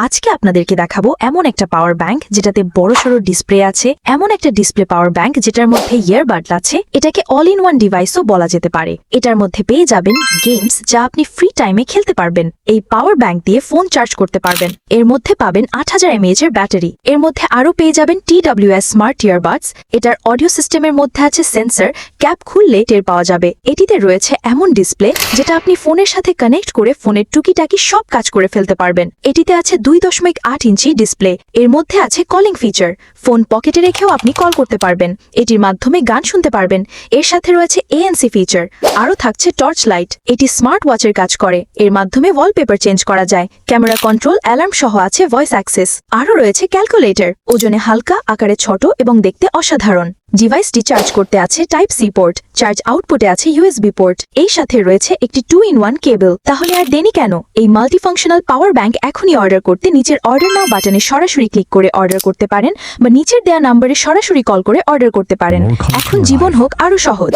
আজকে আপনাদেরকে দেখাবো এমন একটা পাওয়ার ব্যাংক যেটাতে বড়সড় ডিসপ্লে আছে, এমন একটা ডিসপ্লে পাওয়ার ব্যাংক যেটার মধ্যে ইয়ারবাড আছে। এটাকে অল ইন ওয়ান ডিভাইসও বলা যেতে পারে। এটার মধ্যে পেয়ে যাবেন গেমস যা আপনি ফ্রি টাইমে খেলতে পারবেন। এই পাওয়ার ব্যাংক দিয়ে ফোন চার্জ করতে পারবেন। এর মধ্যে পাবেন 8000 mAh এর ব্যাটারি। এর মধ্যে আরো পেয়ে যাবেন TWS স্মার্ট ইয়ারবাডস। এটার অডিও সিস্টেমের মধ্যে আছে সেন্সর, ক্যাপ খুললে টের পাওয়া যাবে। এটিতে রয়েছে এমন ডিসপ্লে যেটা আপনি ফোনের সাথে কানেক্ট করে ফোনের টুকিটাকি সব কাজ করে ফেলতে পারবেন। এটিতে আছে 2.8 ইঞ্চি ডিসপ্লে। এর মধ্যে আছে কলিং ফিচার, ফোন পকেটে রেখেও আপনি কল করতে পারবেন। এটির মাধ্যমে গান শুনতে পারবেন। এর সাথে রয়েছে ANC ফিচার, আরও থাকছে টর্চ লাইট। এটি স্মার্ট ওয়াচের কাজ করে। এর মাধ্যমে ওয়ালপেপার চেঞ্জ করা যায়। ক্যামেরা কন্ট্রোল, অ্যালার্ম সহ আছে ভয়েস অ্যাক্সেস। আরও রয়েছে ক্যালকুলেটর, ওজনে হালকা, আকারে ছোট এবং দেখতে অসাধারণ। ডিভাইসটি চার্জ করতে আছে টাইপ সি পোর্ট, চার্জ আউটপুটে আছে USB পোর্ট। এই সাথে রয়েছে একটি 2-in-1 কেবল। তাহলে আর দেরি কেন? এই মাল্টিফাংশনাল পাওয়ার ব্যাংক এখনই অর্ডার করতে নিচের অর্ডার নাও বাটনে সরাসরি ক্লিক করে অর্ডার করতে পারেন বা নিচের দেয়া নম্বরে সরাসরি কল করে অর্ডার করতে পারেন। এখন জীবন হোক আরো সহজ।